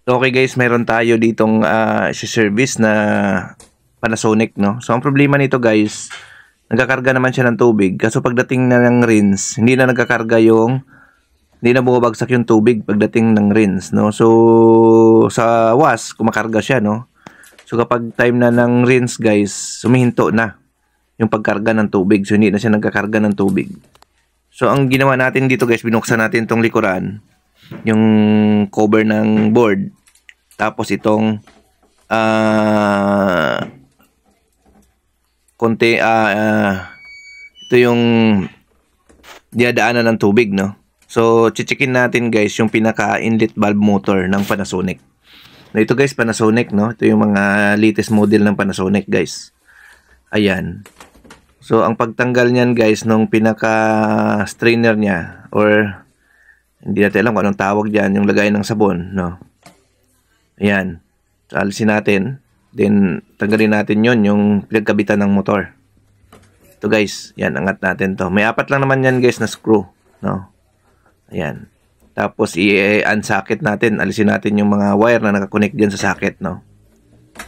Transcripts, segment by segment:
Okay guys, meron tayo ditong service na Panasonic, no? So ang problema nito guys, nagkakarga naman siya ng tubig. Kaso pagdating na ng rinse, hindi na bumabagsak yung tubig pagdating ng rinse, no? So sa wash, kumakarga siya, no? So kapag time na ng rinse guys, sumihinto na yung pagkarga ng tubig. So hindi na siya nagkakarga ng tubig. So ang ginawa natin dito guys, binuksan natin tong likuran, yung cover ng board, tapos itong ito yung dinadaanan ng tubig, no? So checkin natin guys yung pinaka inlet valve motor ng Panasonic. No, ito guys, Panasonic, no? Ito yung mga latest model ng Panasonic guys. Ayan. So ang pagtanggal niyan guys nung pinaka strainer niya, or hindi natin alam kung anong tawag dyan, yung lagay ng sabon, no? Ayan. So, alisin natin. Then, tanggalin natin yon, yung pinagkabitan ng motor. Ito guys, yan, angat natin to. May 4 lang naman yan guys na screw, no? Ayan. Tapos, i-unsocket natin. Alisin natin yung mga wire na nakakonect dyan sa socket, no?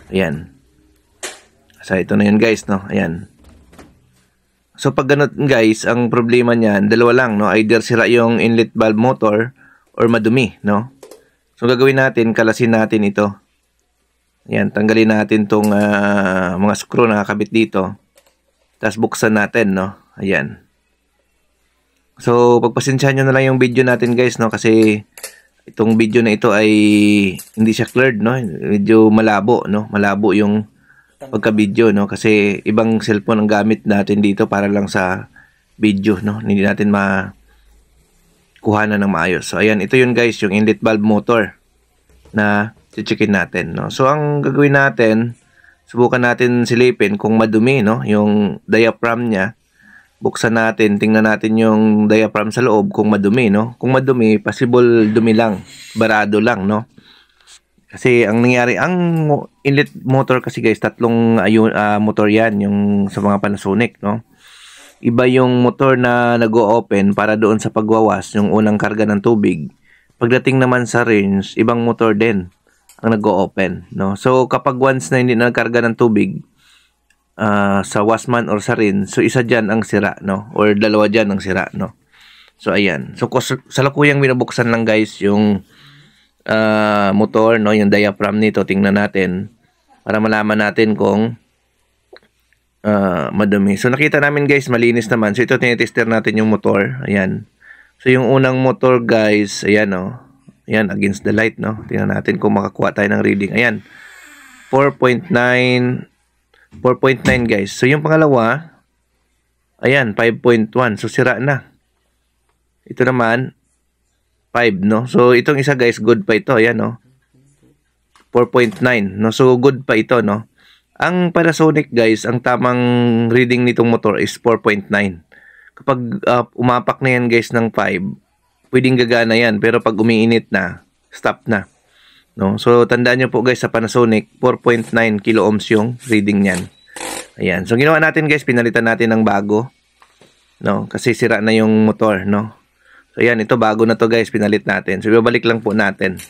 Ayan. So, ito na yun guys, no? Ayan. So pag ganun guys, ang problema niyan, dalawa lang, no? Either sira yung inlet valve motor or madumi, no? So gagawin natin, kalasin natin ito. Ayan, tanggalin natin tong mga screw na nakakabit dito. Tapos buksan natin, no? Ayan. So pagpasensyahan nyo na lang yung video natin guys, no? Kasi itong video na ito ay hindi siya cleared, no? Medyo malabo, no? Malabo yung pagka-video, no? Kasi ibang cellphone ang gamit natin dito para lang sa video, no? Hindi natin kuhanan ng maayos. So ayan, ito yun guys, yung inlet valve motor na checkin natin, no? So ang gagawin natin, subukan natin silipin kung madumi, no? Yung diaphragm niya. Buksan natin, tingnan natin yung diaphragm sa loob kung madumi, no? Kung madumi, possible dumi lang, barado lang, no? Kasi ang nangyari, ang inlet motor kasi guys, tatlong motor yan, yung sa mga Panasonic, no? Iba yung motor na nag-o-open para doon sa pagwawas, yung unang karga ng tubig. Pagdating naman sa rinse, ibang motor din ang nag-o-open, no? So kapag once na hindi na nagkarga ng tubig sa washman or sa rinse, so isa dyan ang sira, no? Or dalawa dyan ang sira, no? So ayan. So salukuyang binubuksan lang guys yung motor, no, yung diaphragm nito. Tingnan natin para malaman natin kung madumi. So nakita namin guys, malinis naman. So ito, tinitester natin yung motor. Ayan. So yung unang motor guys, ayan, no. Ayan, against the light, no. Tingnan natin kung makakuha tayo ng reading. Ayan, 4.9 guys. So yung pangalawa, ayan, 5.1. So sira na. Ito naman 5, no? So itong isa guys, good pa ito, ayan, no? 4.9, no? So good pa ito, no? Ang Panasonic guys, ang tamang reading nitong motor is 4.9. Kapag umapak na yan guys ng 5, pwedeng gagana yan, pero pag umiinit na, stop na, no? So tandaan nyo po guys, sa Panasonic 4.9 kilo ohms yung reading niyan. Ayan. So ginawa natin guys, pinalitan natin ng bago, no? Kasi sira na yung motor, no? So ayan, ito bago na to guys, pinalit natin. So ibabalik lang po natin,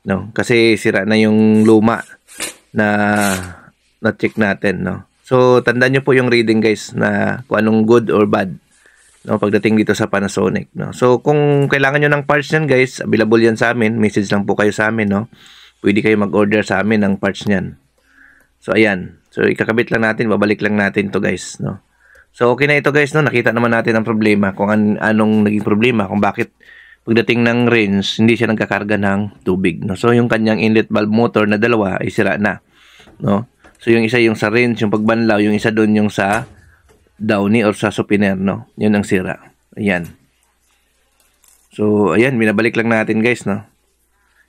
no? Kasi sira na yung luma na check natin, no? So tandaan nyo po yung reading guys, na kung anong good or bad, no, pagdating dito sa Panasonic, no? So kung kailangan nyo ng parts nyan guys, available yan sa amin. Message lang po kayo sa amin, no? Pwede kayo mag-order sa amin ng parts nyan. So ayan, so ikakabit lang natin, babalik lang natin to guys, no? So okay na ito guys, no? Nakita naman natin ang problema, kung anong naging problema, kung bakit pagdating ng rinse hindi siya nagkakarga ng tubig, no? So yung kanyang inlet valve motor na dalawa ay sira na, no? So yung isa yung sa rinse, yung pagbanlaw, yung isa doon yung sa downy or sa supiner, no? Yun ang sira. Ayan. So ayan, binabalik lang natin guys, no?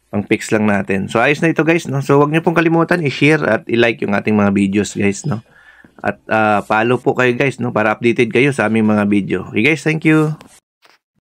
Pang-fix lang natin. So ayos na ito guys, no? So wag niyo pong kalimutan i-share at i-like yung ating mga videos guys, no? At follow po kayo guys, no, para updated kayo sa aming mga video. Okay guys, thank you.